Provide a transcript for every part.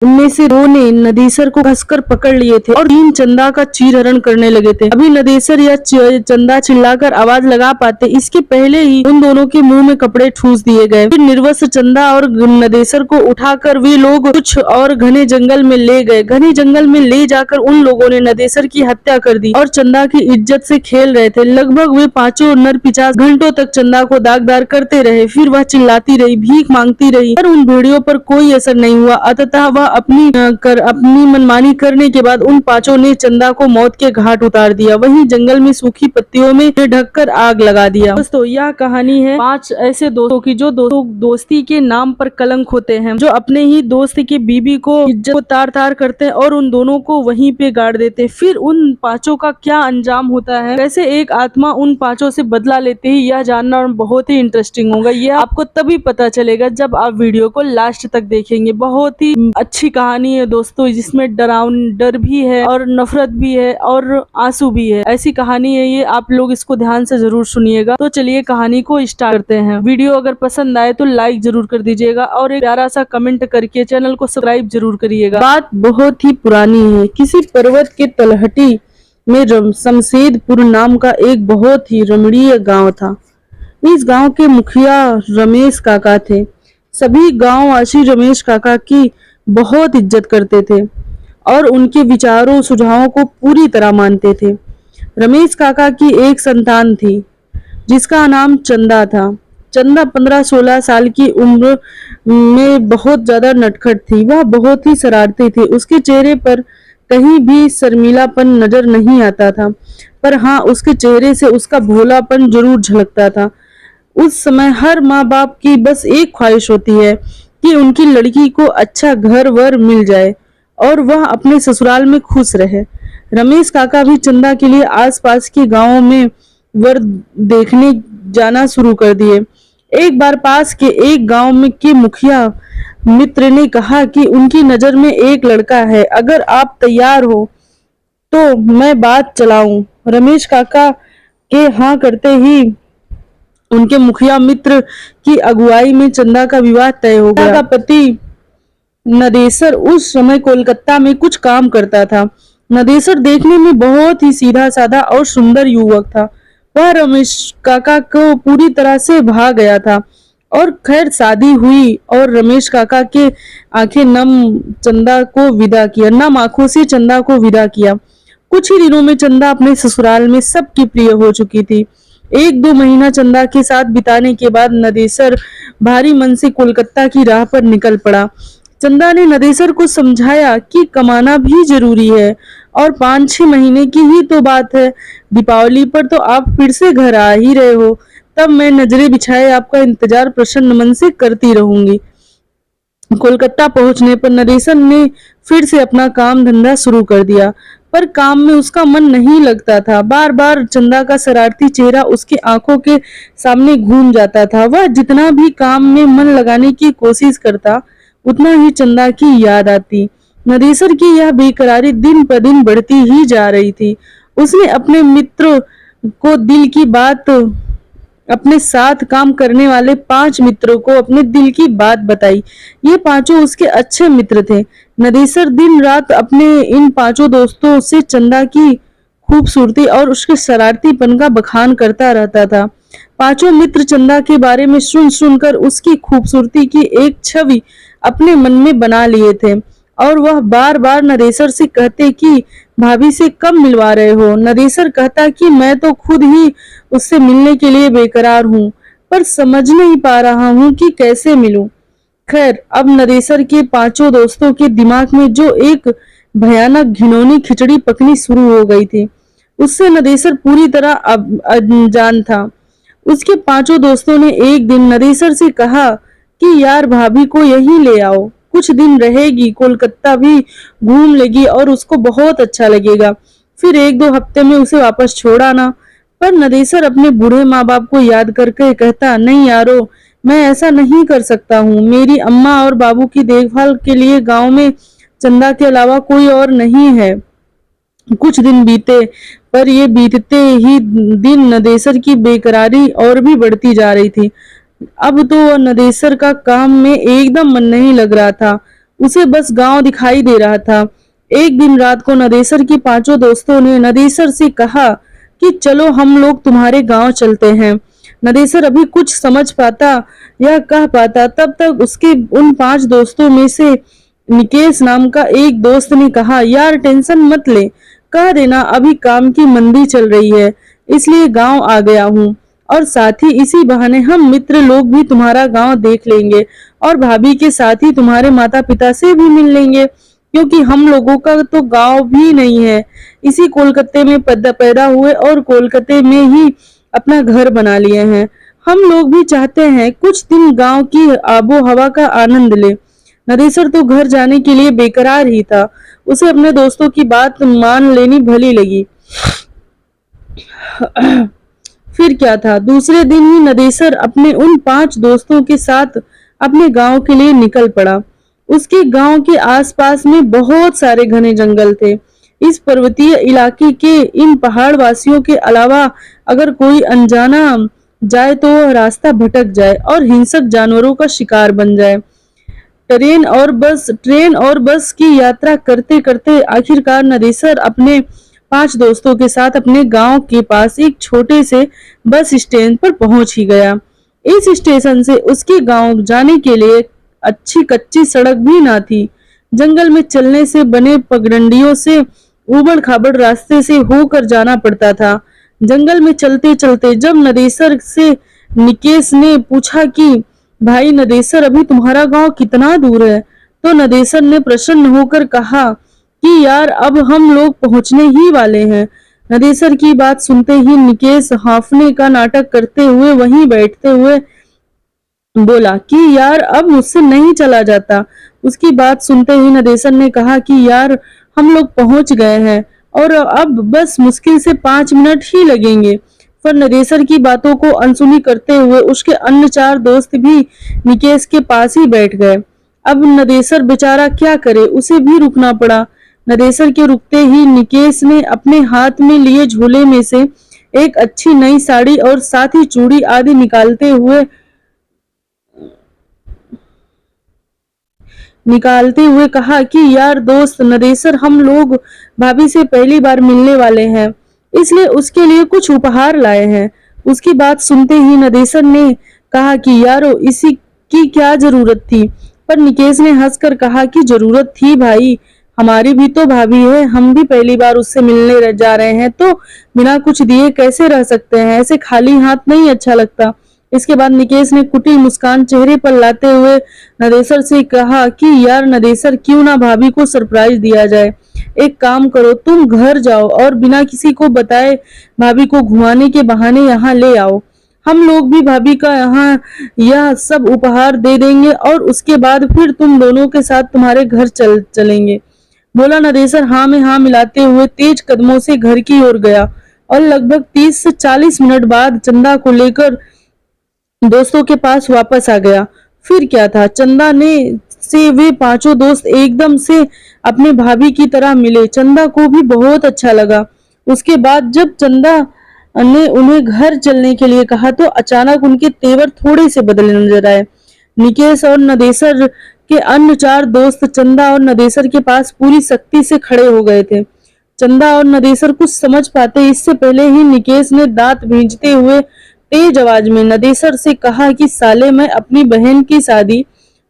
उनमें से 2 ने नदेसर को कसकर पकड़ लिए थे और 3 चंदा का चीरहरण करने लगे थे। अभी नदेसर या चंदा चिल्लाकर आवाज लगा पाते इसके पहले ही उन दोनों के मुंह में कपड़े ठूस दिए गए। फिर निर्वस्त्र चंदा और नदेसर को उठाकर वे लोग कुछ और घने जंगल में ले गए। घने जंगल में ले जाकर उन लोगों ने नदेसर की हत्या कर दी और चंदा की इज्जत से खेल रहे थे। लगभग वे 5 नर पिशाच घंटों तक चंदा को दागदार करते रहे। फिर वह चिल्लाती रही, भीख मांगती रही, पर उन भेड़ियों पर कोई असर नहीं हुआ। अंततः वह अपनी मनमानी करने के बाद उन 5 ने चंदा को मौत के घाट उतार दिया। वहीं जंगल में सूखी पत्तियों में ढककर आग लगा दिया। दोस्तों, यह कहानी है 5 ऐसे दोस्तों की जो दोस्ती के नाम पर कलंक होते हैं, जो अपने ही दोस्त की बीबी को इज्जत को तार तार करते हैं और उन दोनों को वहीं पे गाड़ देते हैं। फिर उन 5 का क्या अंजाम होता है, कैसे एक आत्मा उन 5 से बदला लेते ही, यह जानना बहुत ही इंटरेस्टिंग होगा। यह आपको तभी पता चलेगा जब आप वीडियो को लास्ट तक देखेंगे। बहुत ही अच्छी कहानी है दोस्तों, जिसमें डर भी है और नफरत भी है और आंसू भी है। ऐसी कहानी है ये, आप लोग इसको ध्यान से जरूर सुनिएगा। तो चलिए कहानी को स्टार्ट करते हैं। वीडियो अगर पसंद आए तो लाइक जरूर कर दीजिएगा और एक प्यारा सा कमेंट करके चैनल को सब्सक्राइब जरूर करिएगा। बात बहुत ही पुरानी है। किसी पर्वत के तलहटी में शमशेदपुर नाम का एक बहुत ही रमणीय गांव था। इस गांव के मुखिया रमेश काका थे। सभी गांववासी रमेश काका की बहुत इज्जत करते थे और उनके विचारों सुझावों को पूरी तरह मानते थे। रमेश काका की एक संतान थी जिसका नाम चंदा था। चंदा 15-16 साल की उम्र में बहुत ज्यादा नटखट थी। वह बहुत ही शरारती थी। उसके चेहरे पर कहीं भी शर्मीलापन नजर नहीं आता था, पर हाँ, उसके चेहरे से उसका भोलापन जरूर झलकता था। उस समय हर माँ बाप की बस एक ख्वाहिश होती है कि उनकी लड़की को अच्छा घर वर मिल जाए और वह अपने ससुराल में खुश रहे। रमेश काका भी चंदा के लिए आसपास के गांवों में वर देखने जाना शुरू कर दिए। एक बार पास के एक गांव में के मुखिया मित्र ने कहा कि उनकी नजर में एक लड़का है, अगर आप तैयार हो तो मैं बात चलाऊं। रमेश काका के हाँ करते ही उनके मुखिया मित्र की अगुवाई में चंदा का विवाह तय हो गया। का पति नदेसर उस समय कोलकाता में कुछ काम करता था। नदेसर देखने में बहुत ही सीधा साधा और सुंदर युवक था। वह रमेश काका को पूरी तरह से भा गया था और खैर शादी हुई और रमेश काका के आंखें नम चंदा को विदा किया, नम आंखों से चंदा को विदा किया। कुछ ही दिनों में चंदा अपने ससुराल में सबकी प्रिय हो चुकी थी। 1-2 महीना चंदा के साथ बिताने के बाद नदेसर भारी मन से कोलकाता की राह पर निकल पड़ा। चंदा ने नदेसर को समझाया कि कमाना भी जरूरी है और 5-6 महीने की ही तो बात है। दीपावली पर तो आप फिर से घर आ ही रहे हो, तब मैं नजरें बिछाए आपका इंतजार प्रसन्न मन से करती रहूंगी। कोलकाता पहुंचने पर नदेसर ने फिर से अपना काम धंधा शुरू कर दिया, पर काम में उसका मन नहीं लगता था। बार बार चंदा का शरारती चेहरा उसकी आंखों के सामने घूम जाता था। वह जितना भी काम में मन लगाने की कोशिश करता, उतना ही चंदा की याद आती। नदेसर की यह बेकरारी दिन पर दिन बढ़ती ही जा रही थी। उसने अपने मित्र को दिल की बात, अपने साथ काम करने वाले 5 मित्रों को अपने दिल की बात बताई। ये 5 उसके अच्छे मित्र थे। नदेसर दिन रात अपने इन 5 दोस्तों से चंदा की खूबसूरती और उसके शरारतीपन का बखान करता रहता था। 5 मित्र चंदा के बारे में सुनकर उसकी खूबसूरती की एक छवि अपने मन में बना लिए थे और वह बार बार नदेसर से कहते कि भाभी से कब मिलवा रहे हो। नदेसर कहता कि मैं तो खुद ही उससे मिलने के लिए बेकरार हूँ, पर समझ नहीं पा रहा हूँ कि कैसे मिलूं। खैर, अब नदेसर के 5 दोस्तों के दिमाग में जो एक भयानक घिनौनी खिचड़ी पकनी शुरू हो गई थी, उससे नदेसर पूरी तरह अनजान था। उसके 5 दोस्तों ने एक दिन नदेसर से कहा कि यार, भाभी को यहीं ले आओ, कुछ दिन रहेगी, कोलकाता भी घूम लेगी और उसको बहुत अच्छा लगेगा। फिर 1-2 हफ्ते में उसे वापस छोड़ आना। पर नदेसर अपने बूढ़े माँ बाप को याद करके कहता, नहीं यारो, मैं ऐसा नहीं कर सकता हूँ। मेरी अम्मा और बाबू की देखभाल के लिए गांव में चंदा के अलावा कोई और नहीं है। कुछ दिन बीते, पर ये बीतते ही दिन नदेसर की बेकरारी और भी बढ़ती जा रही थी। अब तो नदेसर का काम में एकदम मन नहीं लग रहा था। उसे बस गांव दिखाई दे रहा था। एक दिन रात को नदेसर की पांचों दोस्तों ने नदेसर से कहा कि चलो हम लोग तुम्हारे गांव चलते हैं। नदेसर अभी कुछ समझ पाता या कह पाता तब तक उसके उन 5 दोस्तों में से निकेश नाम का एक दोस्त ने कहा, यार टेंशन मत ले, कह देना अभी काम की मंदी चल रही है इसलिए गांव आ गया हूँ, और साथ ही इसी बहाने हम मित्र लोग भी तुम्हारा गांव देख लेंगे और भाभी के साथ ही तुम्हारे माता पिता से भी मिल लेंगे, क्योंकि हम लोगों का तो गांव भी नहीं है, इसी कोलकाता में पैदा हुए और कोलकाता में ही अपना घर बना लिए हैं। हम लोग भी चाहते हैं कुछ दिन गांव की आबो हवा का आनंद ले। नदेसर तो घर जाने के लिए बेकरार ही था। उसे अपने दोस्तों की बात मान लेनी भली लगी। फिर क्या था, दूसरे दिन ही नदेसर अपने उन 5 दोस्तों के साथ अपने गांव के लिए निकल पड़ा। उसके गांव के आसपास में बहुत सारे घने जंगल थे। इस पर्वतीय इलाके के इन पहाड़ वासियों के अलावा अगर कोई अनजाना जाए तो वह रास्ता भटक जाए और हिंसक जानवरों का शिकार बन जाए। ट्रेन और बस की यात्रा करते करते आखिरकार नदेसर अपने 5 दोस्तों के साथ अपने गांव के पास एक छोटे से बस स्टैंड पर पहुंच ही गया। इस स्टेशन से उसके गांव जाने के लिए अच्छी कच्ची सड़क भी ना थी। जंगल में चलने से बने पगडंडियों से उबड़ खाबड़ रास्ते से होकर जाना पड़ता था। जंगल में चलते चलते जब नदेसर से निकेश ने पूछा कि भाई नदेसर अभी तुम्हारा गांव कितना दूर है, तो नदेसर ने प्रसन्न होकर कहा कि यार अब हम लोग पहुंचने ही वाले हैं। नदेसर की बात सुनते ही निकेश हांफने का नाटक करते हुए वहीं बैठते हुए बोला कि यार अब मुझसे नहीं चला जाता। उसकी बात सुनते ही नदेसर ने कहा कि यार हम लोग पहुंच गए हैं और अब बस मुश्किल से 5 मिनट ही लगेंगे। पर नदेसर की बातों को अनसुनी करते हुए उसके अन्य 4 दोस्त भी निकेश के पास ही बैठ गए। अब नदेसर बेचारा क्या करे, उसे भी रुकना पड़ा। नदेसर के रुकते ही निकेश ने अपने हाथ में लिए झोले में से एक अच्छी नई साड़ी और साथ ही चूड़ी आदि निकालते हुए कहा कि यार दोस्त नदेसर हम लोग भाभी से पहली बार मिलने वाले हैं, इसलिए उसके लिए कुछ उपहार लाए हैं। उसकी बात सुनते ही नदेसर ने कहा कि यारो इसी की क्या जरूरत थी, पर निकेश ने हंसकर कहा कि जरूरत थी भाई, हमारी भी तो भाभी है, हम भी पहली बार उससे मिलने जा रहे हैं तो बिना कुछ दिए कैसे रह सकते हैं, ऐसे खाली हाथ नहीं अच्छा लगता। इसके बाद निकेश ने कुटिल मुस्कान चेहरे पर लाते हुए नदेसर से कहा कि यार नदेसर क्यों ना भाभी को सरप्राइज दिया जाए। एक काम करो, तुम घर जाओ और बिना किसी को बताए भाभी को घुमाने के बहाने यहाँ ले आओ। हम लोग भी भाभी का यहाँ यह सब उपहार दे देंगे और उसके बाद फिर तुम दोनों के साथ तुम्हारे घर चलेंगे। बोला नदेसर हाँ में हाँ मिलाते हुए तेज कदमों से घर की ओर गया और लगभग 30 से 40 मिनट बाद चंदा को लेकर दोस्तों के पास वापस आ गया। फिर क्या था, चंदा ने से वे 5 दोस्त एकदम से अपने भाभी की तरह मिले। चंदा को भी बहुत अच्छा लगा। उसके बाद जब चंदा ने उन्हें घर चलने के लिए कहा तो अचानक उनके तेवर थोड़े से बदले नजर आए। निकेश और नदेसर के अन्य 4 दोस्त चंदा और नदेसर के पास पूरी सख्ती से खड़े हो गए थे। चंदा और नदेसर कुछ समझ पाते इससे पहले ही निकेश ने दांत भींचते हुए तेज आवाज में नदेसर से कहा कि साले मैं अपनी बहन की शादी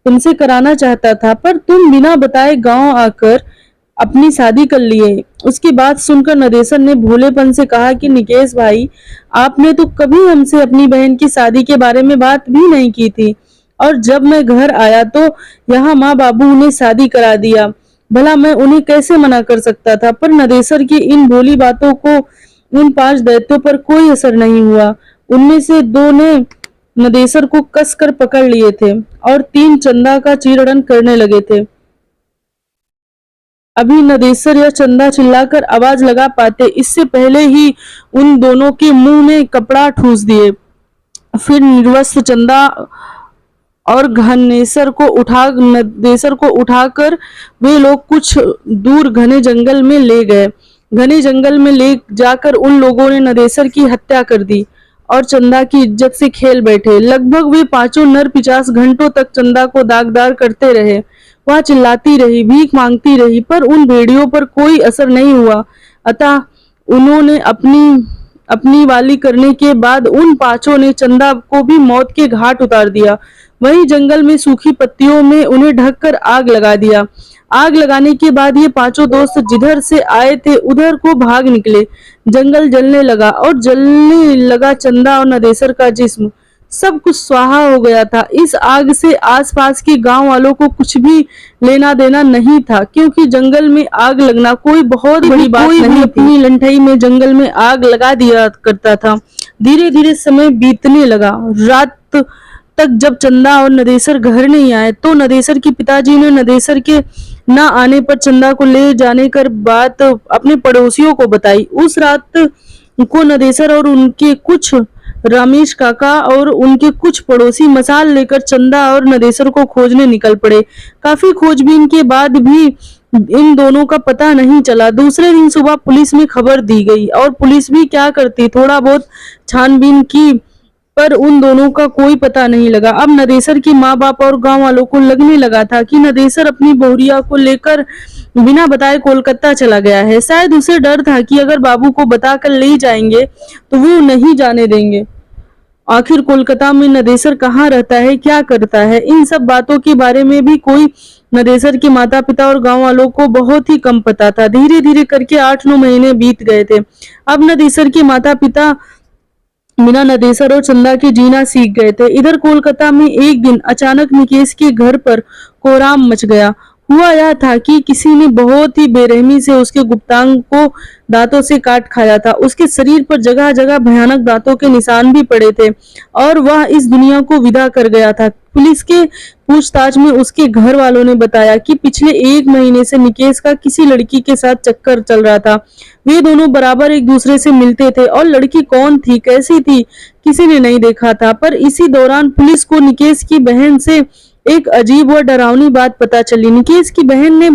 तुमसे कराना चाहता था, पर तुम बिना बताए गांव आकर अपनी शादी कर लिए। उसकी बात सुनकर नदेसर ने भोलेपन से कहा कि निकेश भाई, आपने तो कभी हमसे अपनी बहन की शादी के बारे में बात भी नहीं की थी, और जब मैं घर आया तो यहाँ माँ बाबू ने शादी करा दिया। भला मैं उन्हें कैसे मना कर सकता था। पर नदेसर की इन भोली बातों को उन 5 दैत्यों पर कोई असर नहीं हुआ। उनमें से 2 ने नदेसर को कसकर पकड़ लिए थे और 3 चंदा का चीरहरण करने लगे थे। अभी नदेसर या चंदा चिल्लाकर आवाज लगा पाते इससे पहले ही उन दोनों के मुंह में कपड़ा ठूस दिए। फिर निर्वस्त्र चंदा और नदेसर को उठाकर वे लोग कुछ दूर घने जंगल में ले गए। घने जंगल में ले जाकर उन लोगों ने नदेसर की हत्या कर दी और चंदा की इज्जत से खेल बैठे। लगभग वे पांचों नर 50 घंटों तक चंदा को दागदार करते रहे। वह चिल्लाती रही, भीख मांगती रही, पर उन भेड़ियों पर कोई असर नहीं हुआ। अतः उन्होंने अपनी वाली करने के बाद उन पांचों ने चंदा को भी मौत के घाट उतार दिया। वहीं जंगल में सूखी पत्तियों में उन्हें ढककर आग लगा दिया। आग लगाने के बाद ये पांचों दोस्त जिधर से आए थे उधर को भाग निकले। जंगल जलने लगा और जलने लगा चंदा और नदेसर का जिस्म। सब कुछ स्वाहा हो गया था। इस आग से आसपास के गांव वालों को कुछ भी लेना देना नहीं था, क्योंकि जंगल में आग लगना कोई बहुत बड़ी बात नहीं। अपनी लंठई में जंगल में आग लगा दिया करता था। धीरे धीरे समय बीतने लगा। रात तक जब चंदा और नदेसर घर नहीं आए तो नदेसर के पिताजी ने नदेसर के न आने पर चंदा को ले जाने कर बात अपने पड़ोसियों को बताई। उस रात को नदेसर और उनके कुछ रमेश काका और उनके कुछ पड़ोसी मसाल लेकर चंदा और नदेसर को खोजने निकल पड़े। काफी खोजबीन के बाद भी इन दोनों का पता नहीं चला। दूसरे दिन सुबह पुलिस में खबर दी गई और पुलिस भी क्या करती, थोड़ा बहुत छानबीन की, पर उन दोनों का कोई पता नहीं लगा। अब नदेसर की माँ बाप और गांव वालों को लगने लगा था कि नदेसर अपनी बहुरिया को लेकर बिना बताए कोलकाता चला गया है। शायद उसे डर था कि अगर बाबू को बताकर ले जाएंगे तो वो नहीं जाने देंगे। आखिर कोलकाता में नदेसर कहाँ रहता है, क्या करता है, इन सब बातों के बारे में भी कोई नदेसर के माता पिता और गांव वालों को बहुत ही कम पता था। धीरे धीरे करके 8-9 महीने बीत गए थे। अब नदेसर के माता पिता बिना नदेसर और चंदा के जीना सीख गए थे। इधर कोलकाता में एक दिन अचानक निकेश के घर पर कोहराम मच गया। हुआ यह था कि किसी ने बहुत ही बेरहमी से उसके गुप्तांग को दांतों से काट खाया था। उसके शरीर पर जगह जगह भयानक दांतों के निशान भी पड़े थे और वह इस दुनिया को विदा कर गया था। पुलिस के पूछताछ में उसके घर वालों ने बताया कि पिछले 1 महीने से निकेश का किसी लड़की के साथ चक्कर चल रहा था। वे दोनों बराबर एक दूसरे से मिलते थे और लड़की कौन थी, कैसी थी, किसी ने नहीं देखा था। पर इसी दौरान पुलिस को निकेश की बहन से एक अजीब और डरावनी बात पता चली। निकेश की बहन ने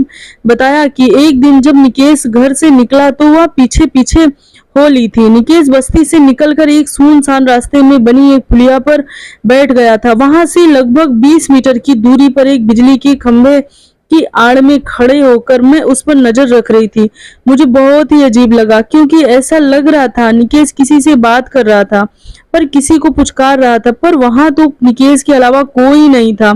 बताया कि एक दिन जब निकेश घर से निकला तो वह पीछे पीछे हो ली थी। निकेश बस्ती से निकलकर एक सुनसान रास्ते में बनी एक पुलिया पर बैठ गया था। वहां से लगभग 20 मीटर की दूरी पर एक बिजली के खंभे की आड़ में खड़े होकर मैं उस पर नजर रख रही थी। मुझे बहुत ही अजीब लगा, क्योंकि ऐसा लग रहा था निकेश किसी से बात कर रहा था, पर किसी को पुचकार रहा था, पर वहां तो निकेश के अलावा कोई नहीं था।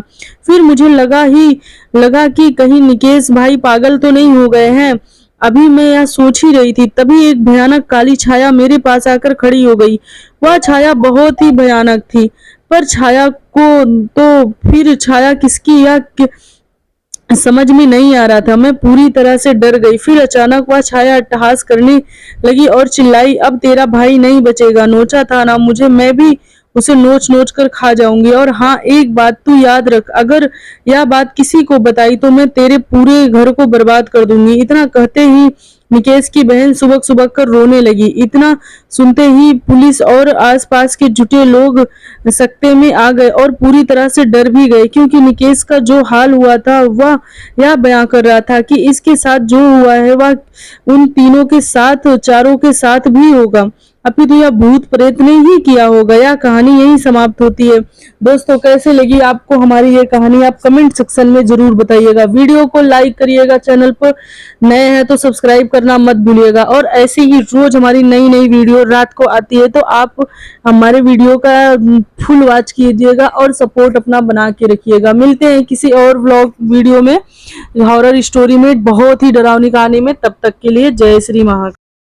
फिर मुझे लगा कि कहीं निकेश भाई पागल तो नहीं हो गए हैं। अभी मैं यह सोच ही रही थी, तभी एक भयानक काली छाया मेरे पास आकर खड़ी हो गई। वह छाया बहुत ही भयानक थी, पर छाया को तो फिर छाया किसकी या समझ में नहीं आ रहा था। मैं पूरी तरह से डर गई। फिर अचानक वह छाया अट्टहास करने लगी और चिल्लाई, अब तेरा भाई नहीं बचेगा। नोचा था ना मुझे, मैं भी उसे नोच नोच कर खा जाऊंगी। और हाँ, एक बात तू याद रख, अगर यह बात किसी को बताई तो मैं तेरे पूरे घर को बर्बाद कर दूंगी। इतना कहते ही निकेश की बहन सुबक सुबक कर रोने लगी। इतना सुनते ही पुलिस और आसपास के जुटे लोग सकते में आ गए और पूरी तरह से डर भी गए, क्योंकि निकेश का जो हाल हुआ था वह यह बयां कर रहा था कि इसके साथ जो हुआ है वह उन तीनों के साथ, चारों के साथ भी होगा। अभी तो यह भूत प्रेत ने ही किया होगा। यह कहानी यही समाप्त होती है। दोस्तों, कैसे लगी आपको हमारी ये कहानी, आप कमेंट सेक्शन में जरूर बताइएगा। वीडियो को लाइक करिएगा, चैनल पर नए हैं तो सब्सक्राइब करना मत भूलिएगा। और ऐसे ही रोज हमारी नई नई वीडियो रात को आती है, तो आप हमारे वीडियो का फुल वॉच कीजिएगा और सपोर्ट अपना बना के रखिएगा। मिलते हैं किसी और व्लॉग वीडियो में, हॉरर स्टोरी में, बहुत ही डरावनी कहानी में। तब तक के लिए जय श्री महाकाल।